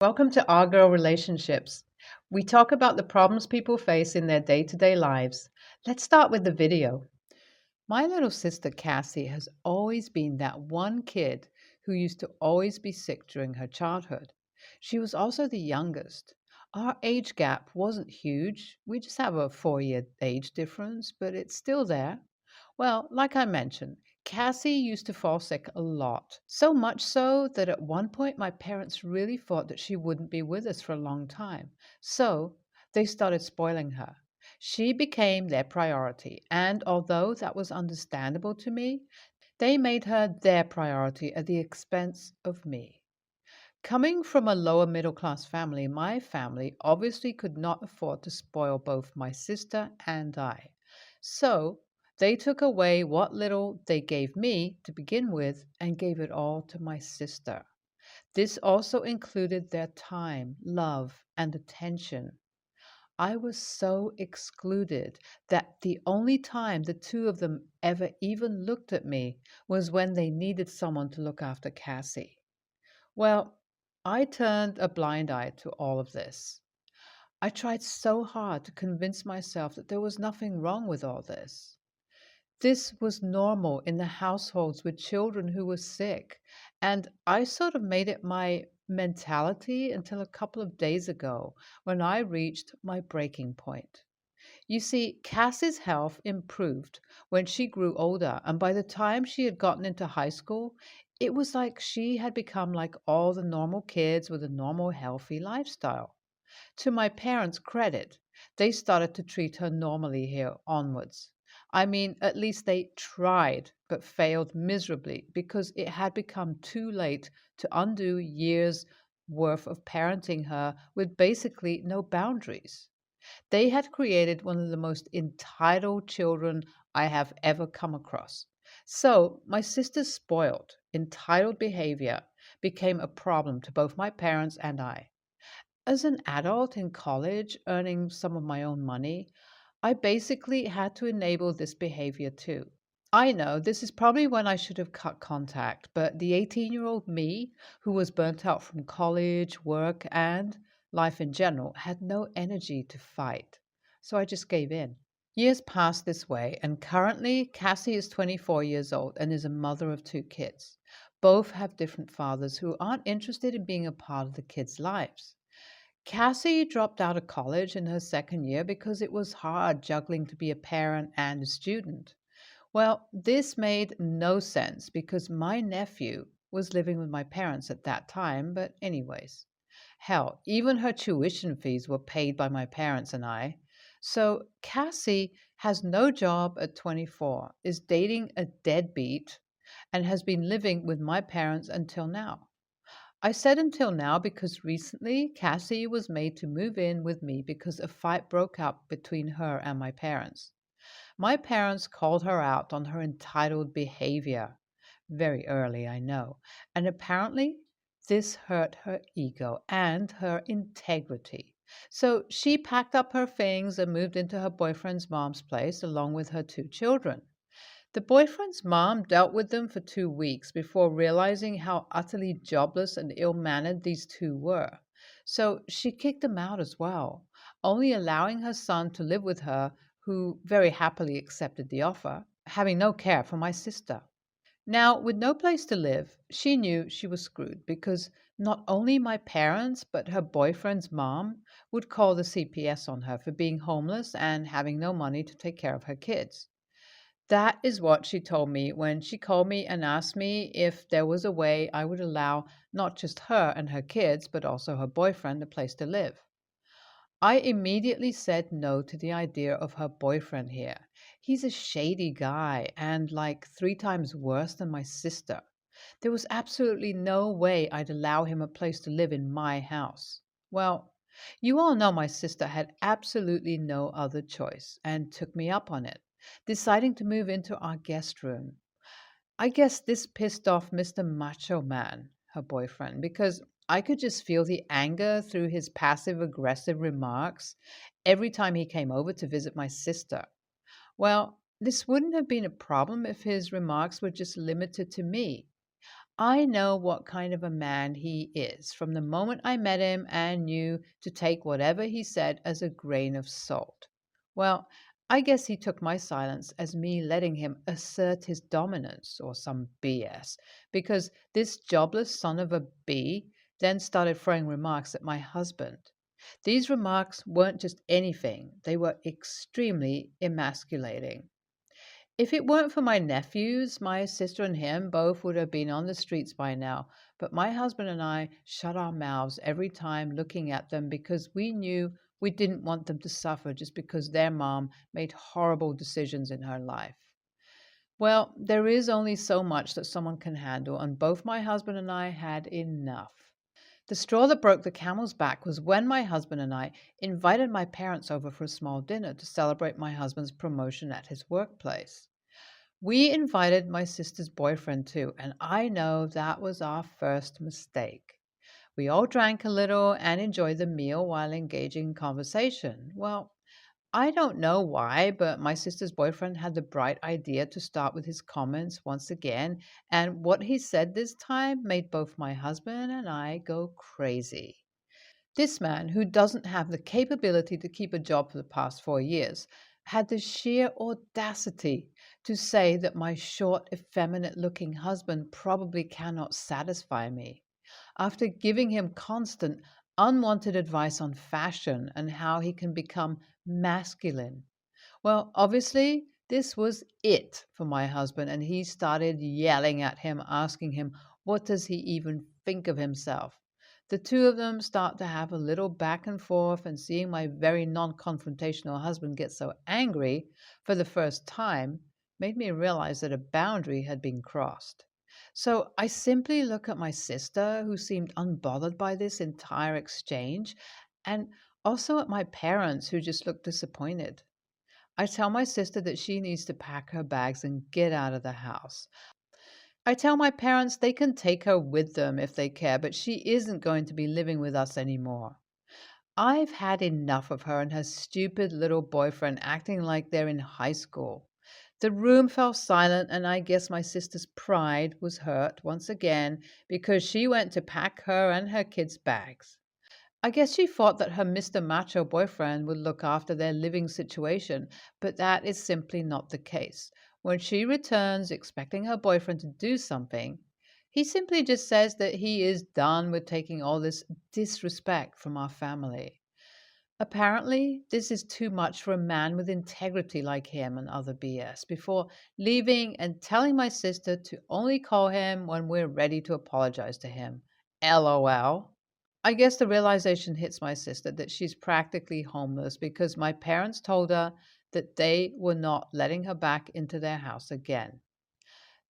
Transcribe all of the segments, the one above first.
Welcome to Our Girl Relationships. We talk about the problems people face in their day to day lives. Let's start with the video. My little sister Cassie has always been that one kid who used to always be sick during her childhood. She was also the youngest. Our age gap wasn't huge. We just have a 4 year age difference, but it's still there. Well, like I mentioned, Cassie used to fall sick a lot. So much so that at one point my parents really thought that she wouldn't be with us for a long time. So they started spoiling her. She became their priority, and although that was understandable to me, they made her their priority at the expense of me. Coming from a lower middle class family, my family obviously could not afford to spoil both my sister and I. So they took away what little they gave me to begin with and gave it all to my sister. This also included their time, love, and attention. I was so excluded that the only time the two of them ever even looked at me was when they needed someone to look after Cassie. Well, I turned a blind eye to all of this. I tried so hard to convince myself that there was nothing wrong with all this. This was normal in the households with children who were sick, and I sort of made it my mentality until a couple of days ago when I reached my breaking point. You see, Cassie's health improved when she grew older, and by the time she had gotten into high school, it was like she had become like all the normal kids with a normal, healthy lifestyle. To my parents' credit, they started to treat her normally here onwards. I mean, at least they tried, but failed miserably because it had become too late to undo years worth of parenting her with basically no boundaries. They had created one of the most entitled children I have ever come across. So, my sister's spoiled, entitled behavior became a problem to both my parents and I. As an adult in college, earning some of my own money, I basically had to enable this behavior too. I know this is probably when I should have cut contact, but the 18-year-old me, who was burnt out from college, work, and life in general, had no energy to fight. So I just gave in. Years passed this way, and currently Cassie is 24 years old and is a mother of two kids. Both have different fathers who aren't interested in being a part of the kids' lives. Cassie dropped out of college in her second year because it was hard juggling to be a parent and a student. Well, this made no sense because my nephew was living with my parents at that time, but, anyways. Hell, even her tuition fees were paid by my parents and I. So Cassie has no job at 24, is dating a deadbeat, and has been living with my parents until now. I said until now because recently Cassie was made to move in with me because a fight broke out between her and my parents. My parents called her out on her entitled behavior. Very early, I know. And apparently, this hurt her ego and her integrity. So she packed up her things and moved into her boyfriend's mom's place along with her two children. The boyfriend's mom dealt with them for 2 weeks before realizing how utterly jobless and ill mannered these two were. So she kicked them out as well, only allowing her son to live with her, who very happily accepted the offer, having no care for my sister. Now, with no place to live, she knew she was screwed because not only my parents, but her boyfriend's mom would call the CPS on her for being homeless and having no money to take care of her kids. That is what she told me when she called me and asked me if there was a way I would allow not just her and her kids, but also her boyfriend a place to live. I immediately said no to the idea of her boyfriend here. He's a shady guy and like 3 times worse than my sister. There was absolutely no way I'd allow him a place to live in my house. Well, you all know my sister had absolutely no other choice and took me up on it, deciding to move into our guest room. I guess this pissed off Mr. Macho Man, her boyfriend, because I could just feel the anger through his passive aggressive remarks every time he came over to visit my sister. Well, this wouldn't have been a problem if his remarks were just limited to me. I know what kind of a man he is from the moment I met him and knew to take whatever he said as a grain of salt. Well, I guess he took my silence as me letting him assert his dominance or some BS, because this jobless son of a bee then started throwing remarks at my husband. These remarks weren't just anything, they were extremely emasculating. If it weren't for my nephews, my sister and him both would have been on the streets by now. But my husband and I shut our mouths every time looking at them because we knew we didn't want them to suffer just because their mom made horrible decisions in her life. Well, there is only so much that someone can handle, and both my husband and I had enough. The straw that broke the camel's back was when my husband and I invited my parents over for a small dinner to celebrate my husband's promotion at his workplace. We invited my sister's boyfriend too, and I know that was our first mistake. We all drank a little and enjoyed the meal while engaging in conversation. Well, I don't know why, but my sister's boyfriend had the bright idea to start with his comments once again, and what he said this time made both my husband and I go crazy. This man, who doesn't have the capability to keep a job for the past 4 years, had the sheer audacity to say that my short, effeminate looking husband probably cannot satisfy me, after giving him constant, unwanted advice on fashion and how he can become masculine. Well, obviously, this was it for my husband, and he started yelling at him, asking him, what does he even think of himself? The two of them start to have a little back and forth, and seeing my very non confrontational husband get so angry for the first time made me realize that a boundary had been crossed. So I simply look at my sister, who seemed unbothered by this entire exchange, and also at my parents, who just looked disappointed. I tell my sister that she needs to pack her bags and get out of the house. I tell my parents they can take her with them if they care, but she isn't going to be living with us anymore. I've had enough of her and her stupid little boyfriend acting like they're in high school. The room fell silent, and I guess my sister's pride was hurt once again because she went to pack her and her kids' bags. I guess she thought that her Mr. Macho boyfriend would look after their living situation, but that is simply not the case. When she returns expecting her boyfriend to do something, he simply just says that he is done with taking all this disrespect from our family. Apparently, this is too much for a man with integrity like him and other BS, before leaving and telling my sister to only call him when we're ready to apologize to him. LOL. I guess the realization hits my sister that she's practically homeless because my parents told her that they were not letting her back into their house again.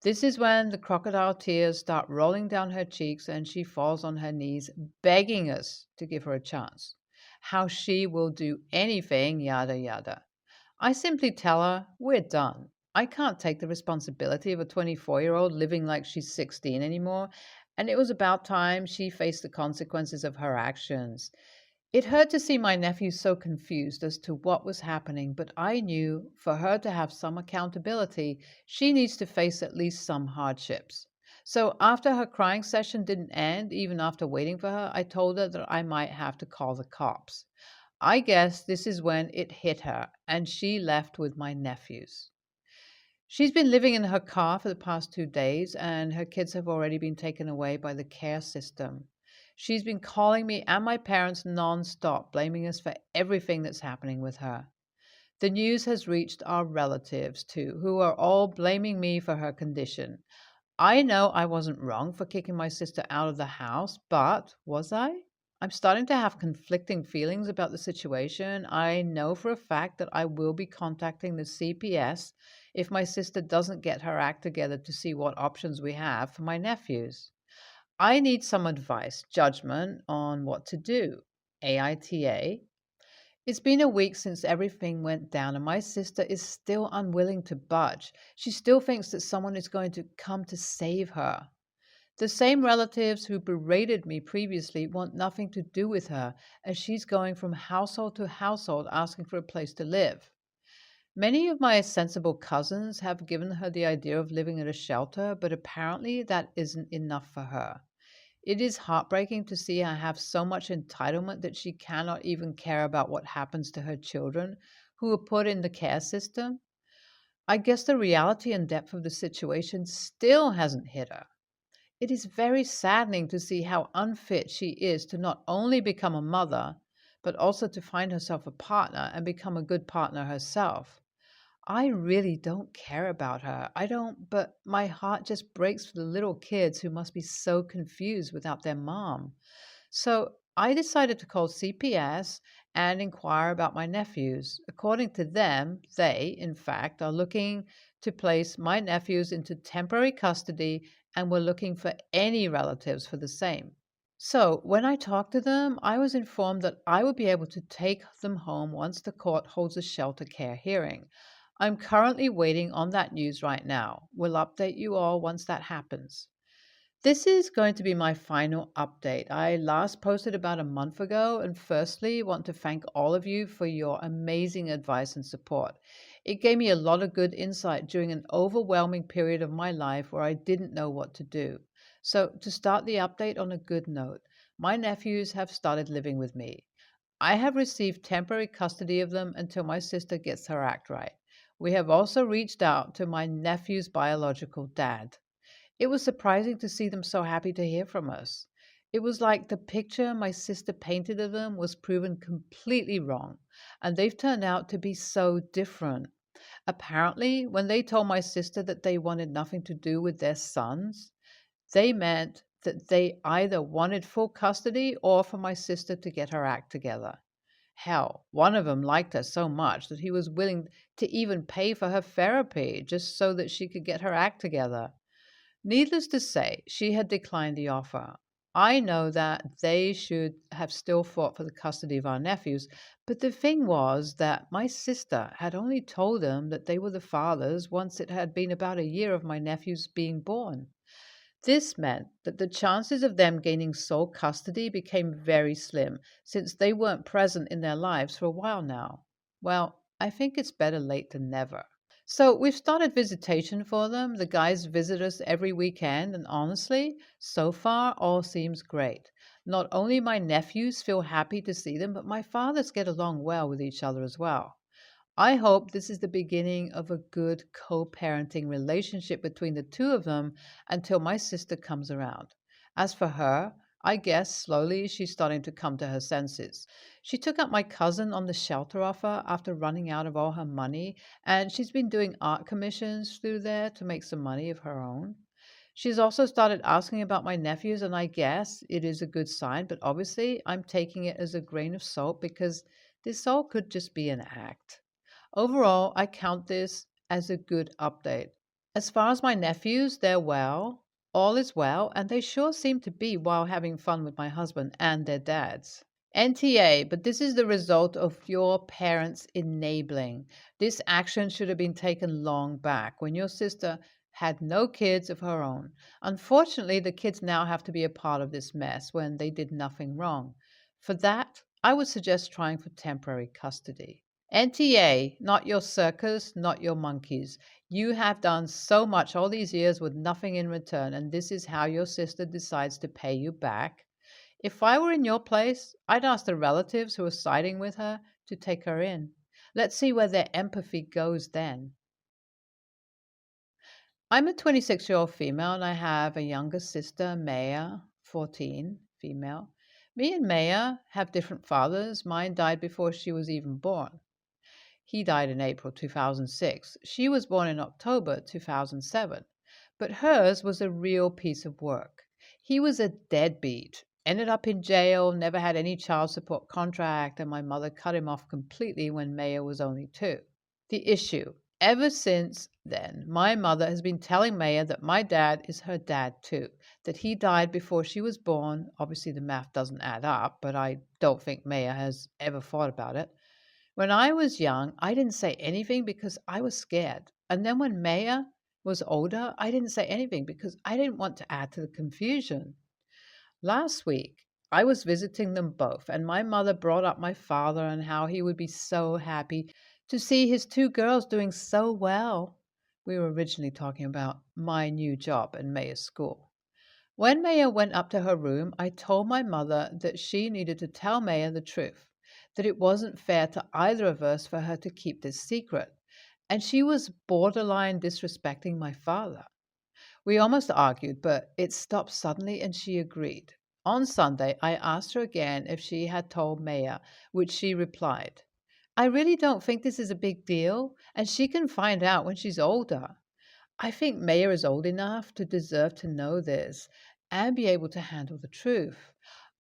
This is when the crocodile tears start rolling down her cheeks and she falls on her knees, begging us to give her a chance. How she will do anything, yada yada. I simply tell her, we're done. I can't take the responsibility of a 24-year-old living like she's 16 anymore, and it was about time she faced the consequences of her actions. It hurt to see my nephew so confused as to what was happening, but I knew for her to have some accountability, she needs to face at least some hardships. So after her crying session didn't end, even after waiting for her, I told her that I might have to call the cops. I guess this is when it hit her, and she left with my nephews. She's been living in her car for the past 2 days, and her kids have already been taken away by the care system. She's been calling me and my parents nonstop, blaming us for everything that's happening with her. The news has reached our relatives too, who are all blaming me for her condition. I know I wasn't wrong for kicking my sister out of the house, but was I? I'm starting to have conflicting feelings about the situation. I know for a fact that I will be contacting the CPS if my sister doesn't get her act together to see what options we have for my nephews. I need some advice, judgment on what to do. AITA. It's been a week since everything went down, and my sister is still unwilling to budge. She still thinks that someone is going to come to save her. The same relatives who berated me previously want nothing to do with her, as she's going from household to household asking for a place to live. Many of my sensible cousins have given her the idea of living at a shelter, but apparently that isn't enough for her. It is heartbreaking to see her have so much entitlement that she cannot even care about what happens to her children who are put in the care system. I guess the reality and depth of the situation still hasn't hit her. It is very saddening to see how unfit she is to not only become a mother, but also to find herself a partner and become a good partner herself. I really don't care about her. I don't, but my heart just breaks for the little kids who must be so confused without their mom. So I decided to call CPS and inquire about my nephews. According to them, they, in fact, are looking to place my nephews into temporary custody and were looking for any relatives for the same. So, when I talked to them, I was informed that I would be able to take them home once the court holds a shelter care hearing. I'm currently waiting on that news right now. We'll update you all once that happens. This is going to be my final update. I last posted about a month ago, and firstly, want to thank all of you for your amazing advice and support. It gave me a lot of good insight during an overwhelming period of my life where I didn't know what to do. So, to start the update on a good note, my nephews have started living with me. I have received temporary custody of them until my sister gets her act right. We have also reached out to my nephew's biological dad. It was surprising to see them so happy to hear from us. It was like the picture my sister painted of them was proven completely wrong, and they've turned out to be so different. Apparently, when they told my sister that they wanted nothing to do with their sons, they meant that they either wanted full custody or for my sister to get her act together. Hell, one of them liked her so much that he was willing to even pay for her therapy just so that she could get her act together. Needless to say, she had declined the offer. I know that they should have still fought for the custody of our nephews, but the thing was that my sister had only told them that they were the fathers once it had been about a year of my nephews being born. This meant that the chances of them gaining sole custody became very slim, since they weren't present in their lives for a while now. Well, I think it's better late than never. So we've started visitation for them. The guys visit us every weekend, and honestly, so far all seems great. Not only my nephews feel happy to see them, but my fathers get along well with each other as well. I hope this is the beginning of a good co parenting relationship between the two of them until my sister comes around. As for her, I guess slowly she's starting to come to her senses. She took up my cousin on the shelter offer after running out of all her money, and she's been doing art commissions through there to make some money of her own. She's also started asking about my nephews, and I guess it is a good sign, but obviously I'm taking it as a grain of salt because this all could just be an act. Overall, I count this as a good update. As far as my nephews, they're well, all is well, and they sure seem to be while having fun with my husband and their dads. NTA, but this is the result of your parents enabling. This action should have been taken long back when your sister had no kids of her own. Unfortunately, the kids now have to be a part of this mess when they did nothing wrong. For that, I would suggest trying for temporary custody. NTA, not your circus, not your monkeys. You have done so much all these years with nothing in return, and this is how your sister decides to pay you back. If I were in your place, I'd ask the relatives who are siding with her to take her in. Let's see where their empathy goes then. I'm a 26-year-old female and I have a younger sister, Maya, 14, female. Me and Maya have different fathers. Mine died before she was even born. He died in April 2006. She was born in October 2007. But hers was a real piece of work. He was a deadbeat, ended up in jail, never had any child support contract, and my mother cut him off completely when Maya was only 2. The issue. Ever since then, my mother has been telling Maya that my dad is her dad too, that he died before she was born. Obviously, the math doesn't add up, but I don't think Maya has ever thought about it. When I was young, I didn't say anything because I was scared. And then when Maya was older, I didn't say anything because I didn't want to add to the confusion. Last week, I was visiting them both, and my mother brought up my father and how he would be so happy to see his two girls doing so well. We were originally talking about my new job in Maya's school. When Maya went up to her room, I told my mother that she needed to tell Maya the truth, that it wasn't fair to either of us for her to keep this secret, and she was borderline disrespecting my father. We almost argued, but it stopped suddenly and she agreed. On Sunday, I asked her again if she had told Maya, which she replied, I really don't think this is a big deal, and she can find out when she's older. I think Maya is old enough to deserve to know this and be able to handle the truth.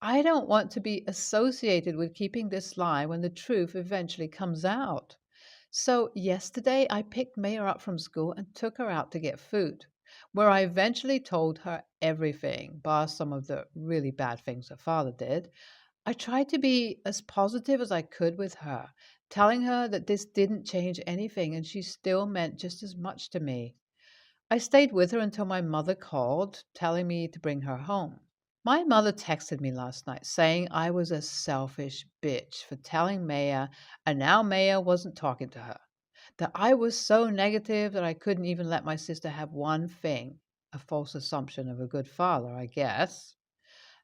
I don't want to be associated with keeping this lie when the truth eventually comes out. So, yesterday I picked Maya up from school and took her out to get food, where I eventually told her everything, bar some of the really bad things her father did. I tried to be as positive as I could with her, telling her that this didn't change anything and she still meant just as much to me. I stayed with her until my mother called, telling me to bring her home. My mother texted me last night saying I was a selfish bitch for telling Maya, and now Maya wasn't talking to her. That I was so negative that I couldn't even let my sister have one thing, a false assumption of a good father, I guess.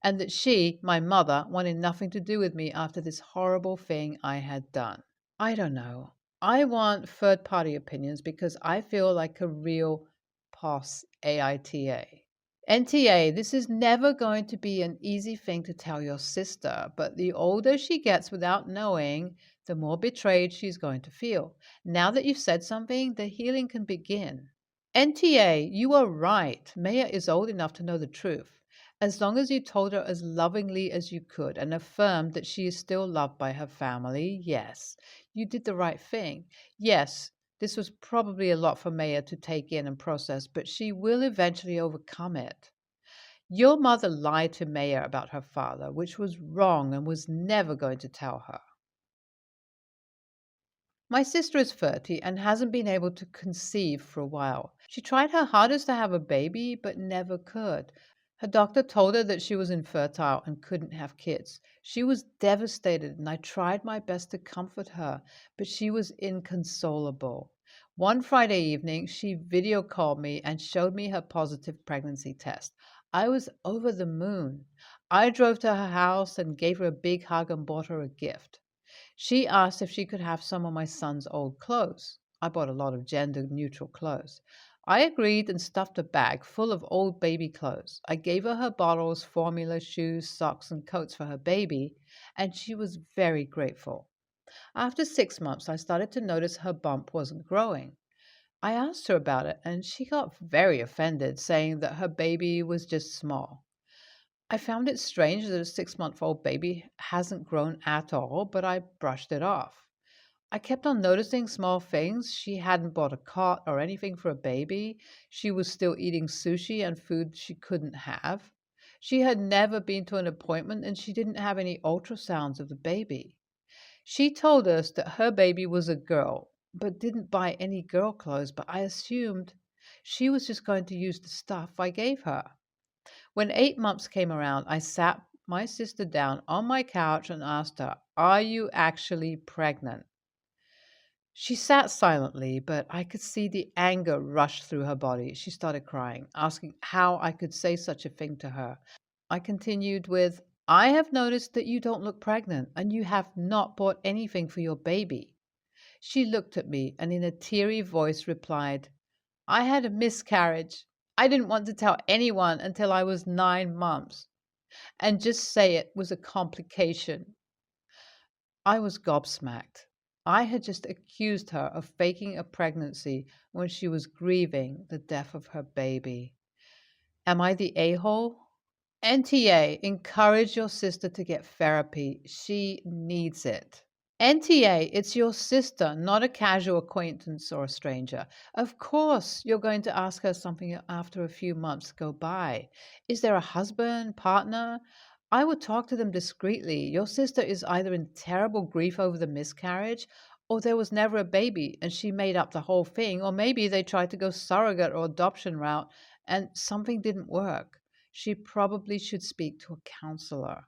And that she, my mother, wanted nothing to do with me after this horrible thing I had done. I don't know. I want third party opinions because I feel like a real POS AITA. NTA, this is never going to be an easy thing to tell your sister, but the older she gets without knowing, the more betrayed she's going to feel. Now that you've said something, the healing can begin. NTA, you are right. Maya is old enough to know the truth. As long as you told her as lovingly as you could and affirmed that she is still loved by her family, yes, you did the right thing. Yes, this was probably a lot for Maya to take in and process, but she will eventually overcome it. Your mother lied to Maya about her father, which was wrong and was never going to tell her. My sister is 30 and hasn't been able to conceive for a while. She tried her hardest to have a baby, but never could. Her doctor told her that she was infertile and couldn't have kids. She was devastated, and I tried my best to comfort her, but she was inconsolable. One Friday evening, she video called me and showed me her positive pregnancy test. I was over the moon. I drove to her house and gave her a big hug and bought her a gift. She asked if she could have some of my son's old clothes. I bought a lot of gender neutral clothes. I agreed and stuffed a bag full of old baby clothes. I gave her bottles, formula, shoes, socks, and coats for her baby, and she was very grateful. After 6 months, I started to notice her bump wasn't growing. I asked her about it, and she got very offended, saying that her baby was just small. I found it strange that a 6-month-old baby hasn't grown at all, but I brushed it off. I kept on noticing small things. She hadn't bought a cot or anything for a baby. She was still eating sushi and food she couldn't have. She had never been to an appointment and she didn't have any ultrasounds of the baby. She told us that her baby was a girl, but didn't buy any girl clothes, but I assumed she was just going to use the stuff I gave her. When 8 months came around, I sat my sister down on my couch and asked her, Are you actually pregnant? She sat silently, but I could see the anger rush through her body. She started crying, asking how I could say such a thing to her. I continued with, I have noticed that you don't look pregnant and you have not bought anything for your baby. She looked at me and in a teary voice replied, I had a miscarriage. I didn't want to tell anyone until I was 9 months and just say it was a complication. I was gobsmacked. I had just accused her of faking a pregnancy when she was grieving the death of her baby. Am I the a hole? NTA, encourage your sister to get therapy. She needs it. NTA, it's your sister, not a casual acquaintance or a stranger. Of course, you're going to ask her something after a few months go by. Is there a husband, partner? I would talk to them discreetly. Your sister is either in terrible grief over the miscarriage, or there was never a baby and she made up the whole thing, or maybe they tried to go surrogate or adoption route and something didn't work. She probably should speak to a counselor.